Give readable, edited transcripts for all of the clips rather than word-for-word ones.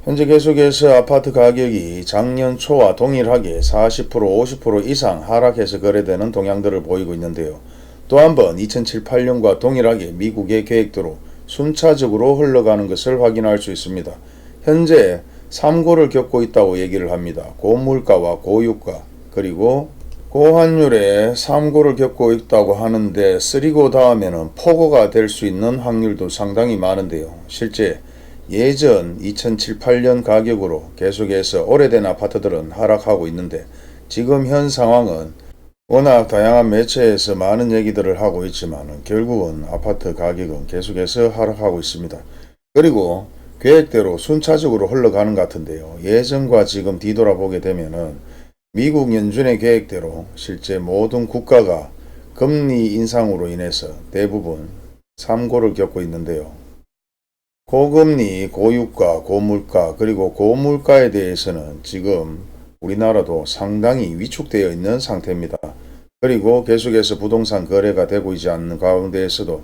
현재 계속해서 아파트 가격이 작년 초와 동일하게 40%, 50% 이상 하락해서 거래되는 동향들을 보이고 있는데요. 또 한 번 2007, 8년과 동일하게 미국의 계획대로 순차적으로 흘러가는 것을 확인할 수 있습니다. 현재 3고를 겪고 있다고 얘기를 합니다. 고물가와 고유가 그리고 고환율에 3고를 겪고 있다고 하는데 3고 다음에는 4고가 될 수 있는 확률도 상당히 많은데요. 실제 예전 2007, 8년 가격으로 계속해서 오래된 아파트들은 하락하고 있는데 지금 현 상황은 워낙 다양한 매체에서 많은 얘기들을 하고 있지만 결국은 아파트 가격은 계속해서 하락하고 있습니다. 그리고 계획대로 순차적으로 흘러가는 것 같은데요. 예전과 지금 뒤돌아보게 되면은 미국 연준의 계획대로 실제 모든 국가가 금리 인상으로 인해서 대부분 3고를 겪고 있는데요. 고금리, 고유가, 고물가 그리고 고물가에 대해서는 지금 우리나라도 상당히 위축되어 있는 상태입니다. 그리고 계속해서 부동산 거래가 되고 있지 않는 가운데에서도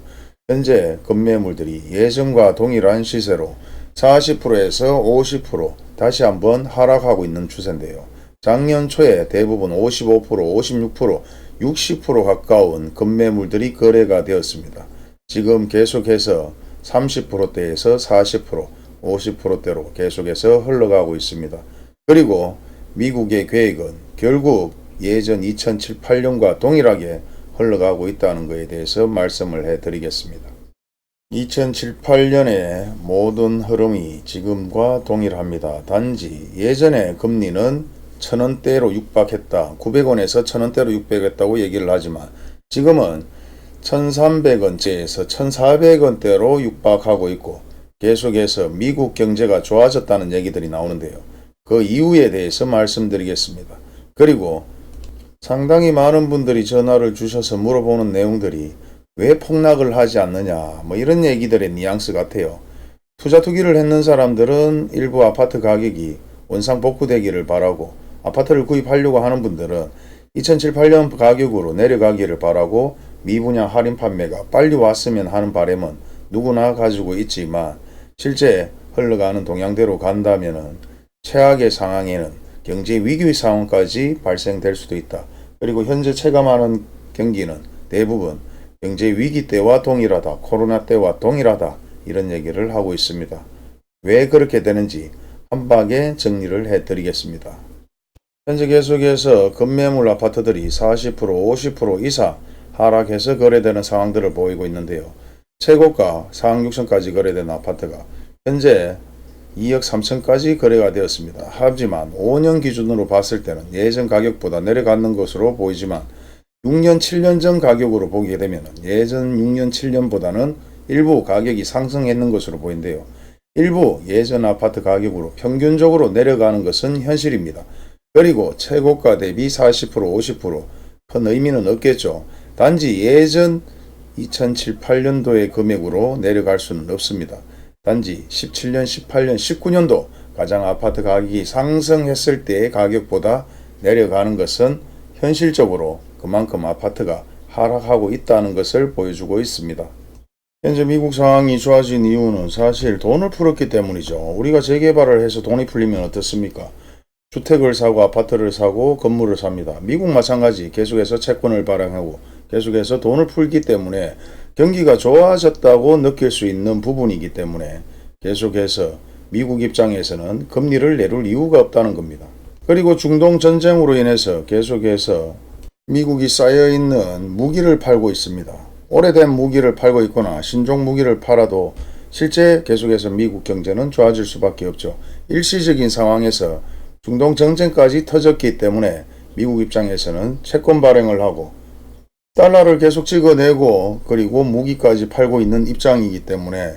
현재 급매물들이 예전과 동일한 시세로 40%에서 50% 다시 한번 하락하고 있는 추세인데요. 작년 초에 대부분 55%, 56%, 60% 가까운 급매물들이 거래가 되었습니다. 지금 계속해서 30%대에서 40%, 50%대로 계속해서 흘러가고 있습니다. 그리고 미국의 계획은 결국 예전 2007, 8년과 동일하게 흘러가고 있다는 것에 대해서 말씀을 해드리겠습니다. 2007, 8년의 모든 흐름이 지금과 동일합니다. 단지 예전에 금리는 1000원대로 육박했다. 900원에서 1000원대로 육박했다고 얘기를 하지만 지금은 1300원대에서 1400원대로 육박하고 있고 계속해서 미국 경제가 좋아졌다는 얘기들이 나오는데요. 그 이유에 대해서 말씀드리겠습니다. 그리고 상당히 많은 분들이 전화를 주셔서 물어보는 내용들이 왜 폭락을 하지 않느냐 뭐 이런 얘기들의 뉘앙스 같아요. 투자 투기를 했는 사람들은 일부 아파트 가격이 원상복구되기를 바라고 아파트를 구입하려고 하는 분들은 2007, 8년 가격으로 내려가기를 바라고 미분양 할인 판매가 빨리 왔으면 하는 바람은 누구나 가지고 있지만 실제 흘러가는 동향대로 간다면 최악의 상황에는 경제 위기 상황까지 발생될 수도 있다. 그리고 현재 체감하는 경기는 대부분 경제 위기 때와 동일하다. 코로나 때와 동일하다. 이런 얘기를 하고 있습니다. 왜 그렇게 되는지 한 방에 정리를 해드리겠습니다. 현재 계속해서 급매물 아파트들이 40%, 50% 이상 하락해서 거래되는 상황들을 보이고 있는데요. 최고가 4억 6천까지 거래된 아파트가 현재 2억 3천까지 거래가 되었습니다. 하지만 5년 기준으로 봤을 때는 예전 가격보다 내려가는 것으로 보이지만 6년, 7년 전 가격으로 보게 되면 예전 6년, 7년보다는 일부 가격이 상승했는 것으로 보이는데요. 일부 예전 아파트 가격으로 평균적으로 내려가는 것은 현실입니다. 그리고 최고가 대비 40%, 50% 큰 의미는 없겠죠. 단지 예전 2007, 8년도의 금액으로 내려갈 수는 없습니다. 단지 17년, 18년, 19년도 가장 아파트 가격이 상승했을 때의 가격보다 내려가는 것은 현실적으로 그만큼 아파트가 하락하고 있다는 것을 보여주고 있습니다. 현재 미국 상황이 좋아진 이유는 사실 돈을 풀었기 때문이죠. 우리가 재개발을 해서 돈이 풀리면 어떻습니까? 주택을 사고 아파트를 사고 건물을 삽니다. 미국 마찬가지 계속해서 채권을 발행하고 계속해서 돈을 풀기 때문에 경기가 좋아졌다고 느낄 수 있는 부분이기 때문에 계속해서 미국 입장에서는 금리를 내릴 이유가 없다는 겁니다. 그리고 중동 전쟁으로 인해서 계속해서 미국이 쌓여있는 무기를 팔고 있습니다. 오래된 무기를 팔고 있거나 신종 무기를 팔아도 실제 계속해서 미국 경제는 좋아질 수밖에 없죠. 일시적인 상황에서 중동 전쟁까지 터졌기 때문에 미국 입장에서는 채권 발행을 하고 달러를 계속 찍어내고 그리고 무기까지 팔고 있는 입장이기 때문에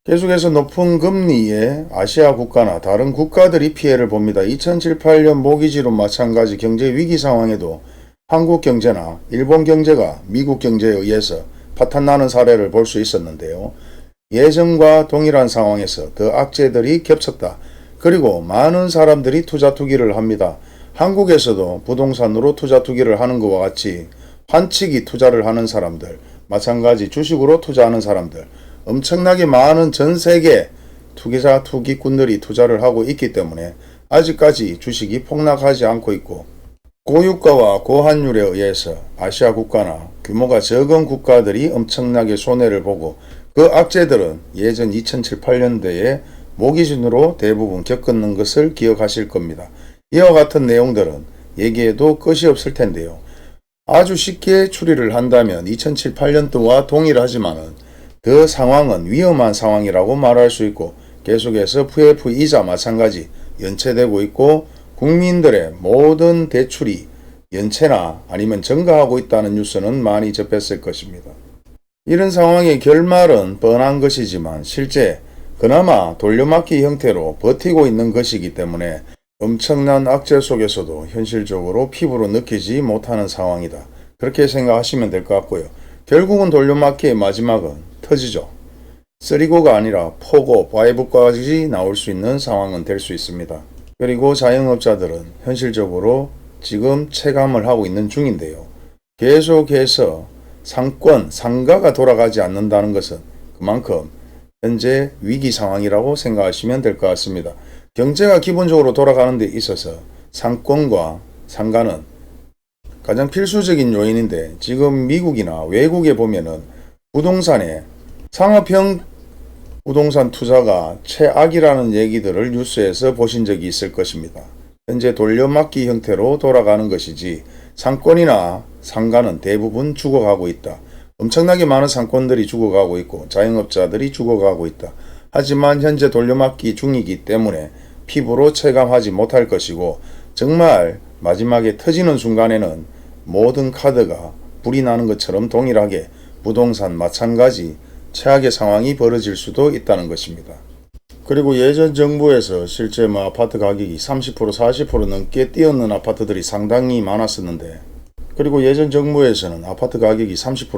계속해서 높은 금리에 아시아 국가나 다른 국가들이 피해를 봅니다. 2007, 8년 모기지로 마찬가지 경제 위기 상황에도 한국 경제나 일본 경제가 미국 경제에 의해서 파탄나는 사례를 볼 수 있었는데요. 예전과 동일한 상황에서 더 악재들이 겹쳤다. 그리고 많은 사람들이 투자 투기를 합니다. 한국에서도 부동산으로 투자 투기를 하는 것과 같이 환치기 투자를 하는 사람들, 마찬가지 주식으로 투자하는 사람들, 엄청나게 많은 전 세계 투기자 투기꾼들이 투자를 하고 있기 때문에 아직까지 주식이 폭락하지 않고 있고, 고유가와 고환율에 의해서 아시아 국가나 규모가 적은 국가들이 엄청나게 손해를 보고, 그 악재들은 예전 2007, 8년대에 모 기준으로 대부분 겪었는 것을 기억하실 겁니다. 이와 같은 내용들은 얘기해도 끝이 없을 텐데요. 아주 쉽게 추리를 한다면 2007, 8년도와 동일하지만은 그 상황은 위험한 상황이라고 말할 수 있고, 계속해서 VF이자 마찬가지 연체되고 있고, 국민들의 모든 대출이 연체나 아니면 증가하고 있다는 뉴스는 많이 접했을 것입니다. 이런 상황의 결말은 뻔한 것이지만 실제 그나마 돌려막기 형태로 버티고 있는 것이기 때문에 엄청난 악재 속에서도 현실적으로 피부로 느끼지 못하는 상황이다. 그렇게 생각하시면 될 것 같고요. 결국은 돌려막기의 마지막은 터지죠. 3고가 아니라 4고, 5까지 나올 수 있는 상황은 될 수 있습니다. 그리고 자영업자들은 현실적으로 지금 체감을 하고 있는 중인데요. 계속해서 상권, 상가가 돌아가지 않는다는 것은 그만큼 현재 위기 상황이라고 생각하시면 될 것 같습니다. 경제가 기본적으로 돌아가는 데 있어서 상권과 상가는 가장 필수적인 요인인데, 지금 미국이나 외국에 보면은 부동산에 상업형 부동산 투자가 최악이라는 얘기들을 뉴스에서 보신 적이 있을 것입니다. 현재 돌려막기 형태로 돌아가는 것이지 상권이나 상가는 대부분 죽어가고 있다. 엄청나게 많은 상권들이 죽어가고 있고 자영업자들이 죽어가고 있다. 하지만 현재 돌려막기 중이기 때문에 피부로 체감하지 못할 것이고, 정말 마지막에 터지는 순간에는 모든 카드가 불이 나는 것처럼 동일하게 부동산 마찬가지 최악의 상황이 벌어질 수도 있다는 것입니다. 그리고 예전 정부에서 실제 아파트 가격이 30% 40% 넘게 뛰었는 아파트들이 상당히 많았었는데, 그리고 예전 정부에서는 아파트 가격이 30%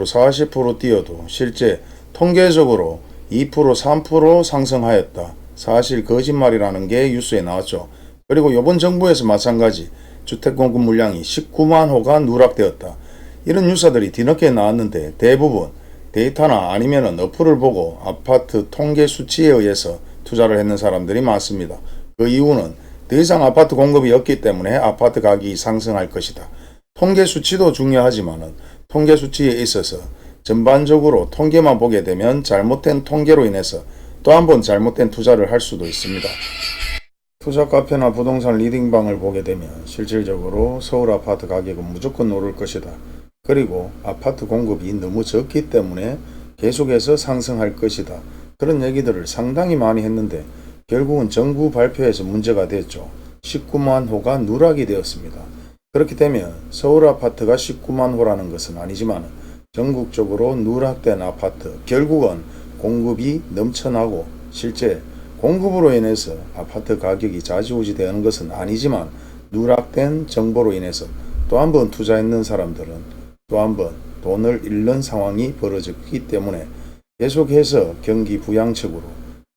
40% 뛰어도 실제 통계적으로 2% 3% 상승하였다. 사실 거짓말이라는 게 뉴스에 나왔죠. 그리고 이번 정부에서 마찬가지 주택 공급 물량이 19만 호가 누락되었다. 이런 뉴스들이 뒤늦게 나왔는데 대부분 데이터나 아니면은 어플을 보고 아파트 통계 수치에 의해서 투자를 했는 사람들이 많습니다. 그 이유는 더 이상 아파트 공급이 없기 때문에 아파트 가격이 상승할 것이다. 통계 수치도 중요하지만은 통계 수치에 있어서 전반적으로 통계만 보게 되면 잘못된 통계로 인해서 또 한 번 잘못된 투자를 할 수도 있습니다. 투자 카페나 부동산 리딩방을 보게 되면 실질적으로 서울 아파트 가격은 무조건 오를 것이다. 그리고 아파트 공급이 너무 적기 때문에 계속해서 상승할 것이다. 그런 얘기들을 상당히 많이 했는데 결국은 정부 발표에서 문제가 됐죠. 19만 호가 누락이 되었습니다. 그렇게 되면 서울 아파트가 19만 호라는 것은 아니지만 전국적으로 누락된 아파트, 결국은 공급이 넘쳐나고 실제 공급으로 인해서 아파트 가격이 좌지우지 되는 것은 아니지만 누락된 정보로 인해서 또 한 번 투자했는 사람들은 또 한 번 돈을 잃는 상황이 벌어졌기 때문에 계속해서 경기 부양책으로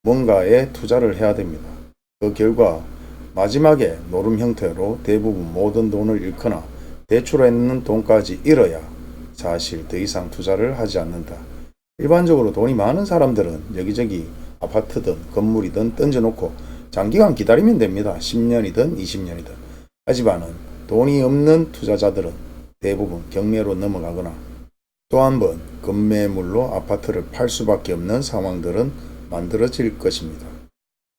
뭔가에 투자를 해야 됩니다. 그 결과 마지막에 노름 형태로 대부분 모든 돈을 잃거나 대출했는 돈까지 잃어야 사실 더 이상 투자를 하지 않는다. 일반적으로 돈이 많은 사람들은 여기저기 아파트든 건물이든 던져놓고 장기간 기다리면 됩니다. 10년이든 20년이든. 하지만은 돈이 없는 투자자들은 대부분 경매로 넘어가거나 또 한 번 급매물로 아파트를 팔 수밖에 없는 상황들은 만들어질 것입니다.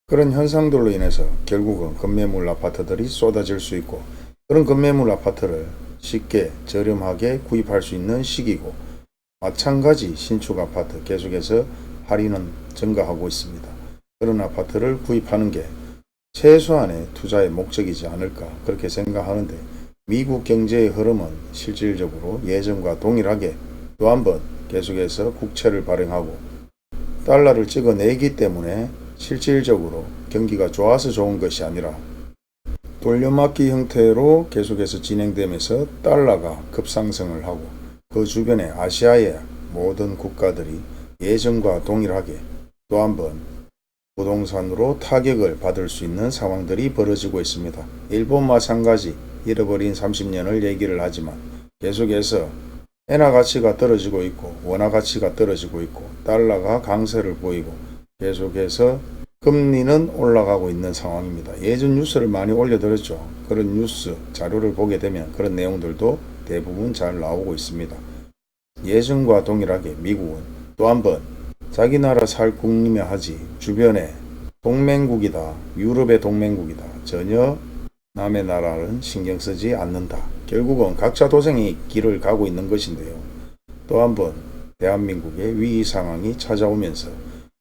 그런 현상들로 인해서 결국은 급매물 아파트들이 쏟아질 수 있고, 그런 급매물 아파트를 쉽게 저렴하게 구입할 수 있는 시기고, 마찬가지 신축 아파트 계속해서 할인은 증가하고 있습니다. 그런 아파트를 구입하는 게 최소한의 투자의 목적이지 않을까 그렇게 생각하는데, 미국 경제의 흐름은 실질적으로 예전과 동일하게 또 한 번 계속해서 국채를 발행하고 달러를 찍어내기 때문에 실질적으로 경기가 좋아서 좋은 것이 아니라 돌려막기 형태로 계속해서 진행되면서 달러가 급상승을 하고 그 주변의 아시아의 모든 국가들이 예전과 동일하게 또 한 번 부동산으로 타격을 받을 수 있는 상황들이 벌어지고 있습니다. 일본 마찬가지 잃어버린 30년을 얘기를 하지만 계속해서 엔화 가치가 떨어지고 있고 원화 가치가 떨어지고 있고 달러가 강세를 보이고 계속해서 금리는 올라가고 있는 상황입니다. 예전 뉴스를 많이 올려드렸죠. 그런 뉴스 자료를 보게 되면 그런 내용들도 대부분 잘 나오고 있습니다. 예전과 동일하게 미국은 또 한번 자기 나라 살 국리며 하지 주변에 동맹국이다, 유럽의 동맹국이다, 전혀 남의 나라는 신경 쓰지 않는다. 결국은 각자 도생의 길을 가고 있는 것인데요. 또 한번 대한민국의 위기 상황이 찾아오면서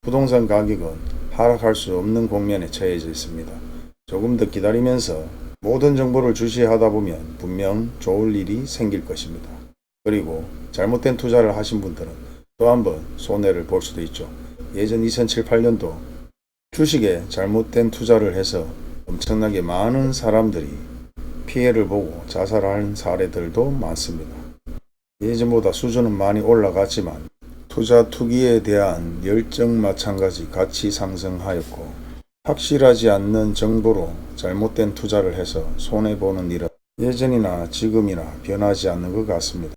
부동산 가격은 하락할 수 없는 국면에 처해져 있습니다. 조금 더 기다리면서 모든 정보를 주시하다 보면 분명 좋을 일이 생길 것입니다. 그리고 잘못된 투자를 하신 분들은 또 한번 손해를 볼 수도 있죠. 예전 2007, 8년도 주식에 잘못된 투자를 해서 엄청나게 많은 사람들이 피해를 보고 자살하는 사례들도 많습니다. 예전보다 수준은 많이 올라갔지만 투자 투기에 대한 열정 마찬가지 같이 상승하였고 확실하지 않는 정보로 잘못된 투자를 해서 손해보는 일은 예전이나 지금이나 변하지 않는 것 같습니다.